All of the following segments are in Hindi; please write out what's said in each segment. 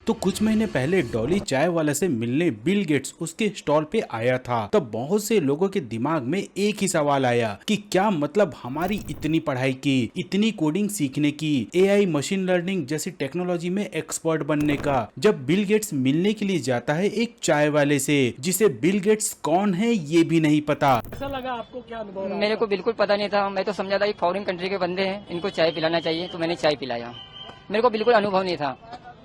तो कुछ महीने पहले डॉली चाय वाला से मिलने बिल गेट्स उसके स्टॉल पे आया था। तब बहुत से लोगों के दिमाग में एक ही सवाल आया कि क्या मतलब हमारी इतनी पढ़ाई की, इतनी कोडिंग सीखने की, एआई मशीन लर्निंग जैसी टेक्नोलॉजी में एक्सपर्ट बनने का, जब बिल गेट्स मिलने के लिए जाता है एक चाय वाले से जिसे बिल गेट्स कौन है ये भी नहीं पता। कैसा लगा आपको, क्या अनुभव रहा? मेरे को बिल्कुल पता नहीं था। मैं तो समझा था कि फॉरेन कंट्री के बंदे हैं, इनको चाय पिलाना चाहिए, तो मैंने चाय पिलाया। मेरे को बिल्कुल अनुभव नहीं था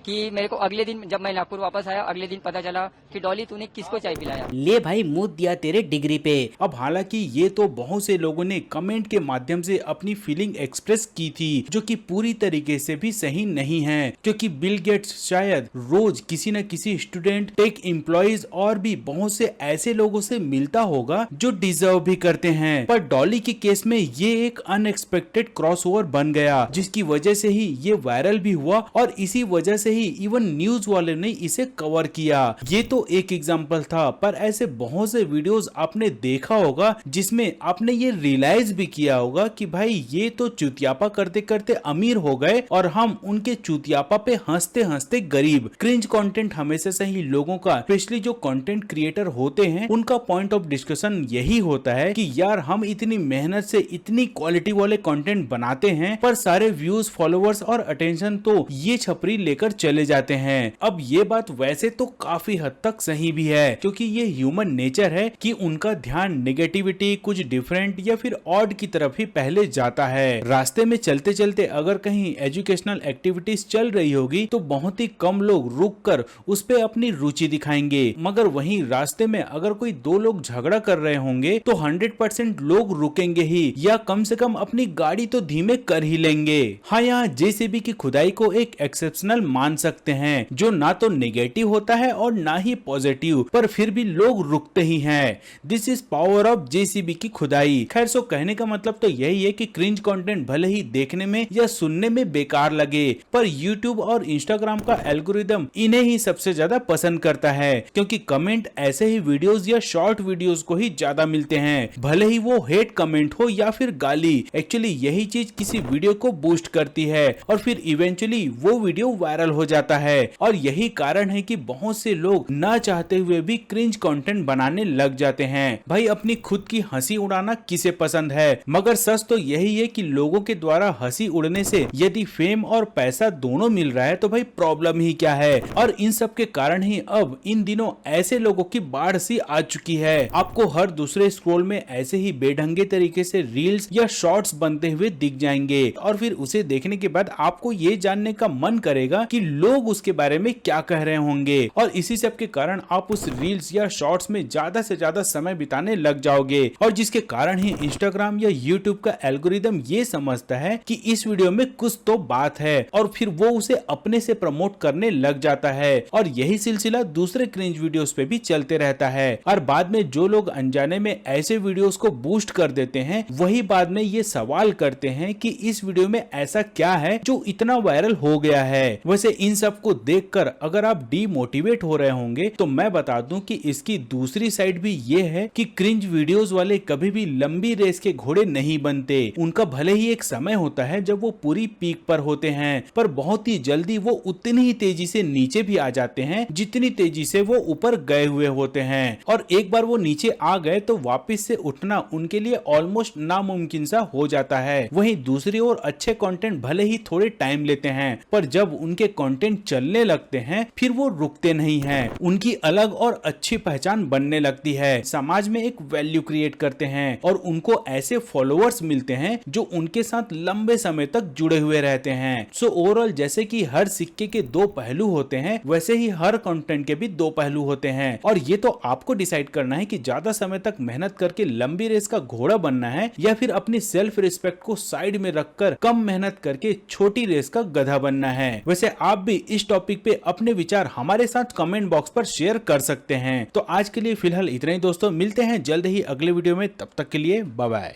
कि मेरे को अगले दिन जब मैं नागपुर वापस आया, अगले दिन पता चला कि डॉली तूने किसको चाय पिलाया। ले भाई, मुंह दिया तेरे डिग्री पे। अब हालांकि ये तो बहुत से लोगों ने कमेंट के माध्यम से अपनी फीलिंग एक्सप्रेस की थी, जो कि पूरी तरीके से भी सही नहीं है, क्योंकि बिल गेट्स शायद रोज किसी न किसी स्टूडेंट, टेक एम्प्लॉइज और भी बहुत से ऐसे लोगों से मिलता होगा जो डिजर्व भी करते हैं। पर डॉली के केस में ये एक अनएक्सपेक्टेड क्रॉसओवर बन गया, जिसकी वजह से ही ये वायरल भी हुआ और इसी वजह से ही इवन न्यूज वाले ने इसे कवर किया। ये तो एक एग्जांपल था, पर ऐसे बहुत से वीडियोस आपने देखा होगा जिसमें आपने ये रियलाइज भी किया होगा कि भाई ये तो चुतियापा करते करते अमीर हो गए और हम उनके चुतियापा पे हंसते हंसते गरीब। क्रिंज कंटेंट हमेशा से ही लोगों का, स्पेशली जो कंटेंट क्रिएटर होते हैं, उनका पॉइंट ऑफ डिस्कशन यही होता है कि यार हम इतनी मेहनत से इतनी क्वालिटी वाले कंटेंट बनाते हैं, पर सारे व्यूज, फॉलोअर्स और अटेंशन तो ये छपरी लेकर चले जाते हैं। अब ये बात वैसे तो काफी हद तक सही भी है, क्योंकि ये ह्यूमन नेचर है कि उनका ध्यान नेगेटिविटी, कुछ डिफरेंट या फिर ऑड की तरफ ही पहले जाता है। रास्ते में चलते चलते अगर कहीं एजुकेशनल एक्टिविटीज चल रही होगी तो बहुत ही कम लोग रुक कर उस पे अपनी रुचि दिखाएंगे, मगर वहीं रास्ते में अगर कोई दो लोग झगड़ा कर रहे होंगे तो 100% लोग रुकेंगे ही, या कम से कम अपनी गाड़ी तो धीमे कर ही लेंगे। हाँ, यहाँ जेसीबी की खुदाई को एक एक्सेप्शनल मान सकते हैं, जो ना तो नेगेटिव होता है और ना ही पॉजिटिव, पर फिर भी लोग रुकते ही हैं। This is power of JCB की खुदाई। खैर, सो कहने का मतलब तो यही है कि क्रिंज कंटेंट भले ही देखने में या सुनने में बेकार लगे, पर यूट्यूब और इंस्टाग्राम का एल्गोरिदम इन्हें ही सबसे ज्यादा पसंद करता है, क्योंकि कमेंट ऐसे ही वीडियोस या शॉर्ट वीडियोस को ही ज्यादा मिलते हैं, भले ही वो हेट कमेंट हो या फिर गाली। एक्चुअली यही चीज किसी वीडियो को बूस्ट करती है और फिर इवेंचुअली वो वीडियो वायरल हो जाता है। और यही कारण है कि बहुत से लोग ना चाहते हुए भी क्रिंज कंटेंट बनाने लग जाते हैं। भाई, अपनी खुद की हंसी उड़ाना किसे पसंद है, मगर सच तो यही है कि लोगों के द्वारा हंसी उड़ने से यदि फेम और पैसा दोनों मिल रहा है तो भाई प्रॉब्लम ही क्या है। और इन सब के कारण ही अब इन दिनों ऐसे लोगों की बाढ़ सी आ चुकी है। आपको हर दूसरे स्क्रॉल में ऐसे ही बेढंगे तरीके से रील्स या शॉर्ट्स बनते हुए दिख जाएंगे, और फिर उसे देखने के बाद आपको ये जानने का मन करेगा कि लोग उसके बारे में क्या कह रहे होंगे, और इसी सब के कारण आप उस रील्स या शॉर्ट्स में ज्यादा से ज्यादा समय बिताने लग जाओगे, और जिसके कारण ही इंस्टाग्राम या यूट्यूब का एल्गोरिदम ये समझता है कि इस वीडियो में कुछ तो बात है, और फिर वो उसे अपने से प्रमोट करने लग जाता है। और यही सिलसिला दूसरे क्रिंज वीडियोस पे भी चलते रहता है, और बाद में जो लोग अनजाने में ऐसे वीडियोस को बूस्ट कर देते हैं, वही बाद में ये सवाल करते हैं कि इस वीडियो में ऐसा क्या है जो इतना वायरल हो गया है। वैसे इन सब को देखकर अगर आप डीमोटिवेट हो रहे होंगे तो मैं बता दूं कि इसकी दूसरी साइड भी ये है कि क्रिंज वीडियोस वाले कभी भी लंबी रेस के घोड़े नहीं बनते। उनका भले ही एक समय होता है जब वो पूरी पीक पर होते हैं, पर बहुत ही जल्दी वो उतनी ही तेजी से नीचे भी आ जाते हैं जितनी तेजी से वो ऊपर गए हुए होते हैं। और एक बार वो नीचे आ गए तो वापस से उठना उनके लिए ऑलमोस्ट नामुमकिन सा हो जाता है। वहीं दूसरी ओर अच्छे कंटेंट भले ही थोड़े टाइम लेते हैं, पर जब उनके कंटेंट चलने लगते हैं फिर वो रुकते नहीं हैं। उनकी अलग और अच्छी पहचान बनने लगती है, समाज में एक वैल्यू क्रिएट करते हैं, और उनको ऐसे फॉलोअर्स मिलते हैं जो उनके साथ लंबे समय तक जुड़े हुए रहते हैं। सो ओवरऑल, जैसे कि हर सिक्के के दो पहलू होते हैं, वैसे ही हर कंटेंट के भी दो पहलू होते हैं, और ये तो आपको डिसाइड करना है कि ज्यादा समय तक मेहनत करके लंबी रेस का घोड़ा बनना है, या फिर अपनी सेल्फ रिस्पेक्ट को साइड में रखकर कम मेहनत करके छोटी रेस का गधा बनना है। वैसे आप भी इस टॉपिक पे अपने विचार हमारे साथ कमेंट बॉक्स पर शेयर कर सकते हैं। तो आज के लिए फिलहाल इतना ही दोस्तों, मिलते हैं जल्द ही अगले वीडियो में, तब तक के लिए बाय बाय।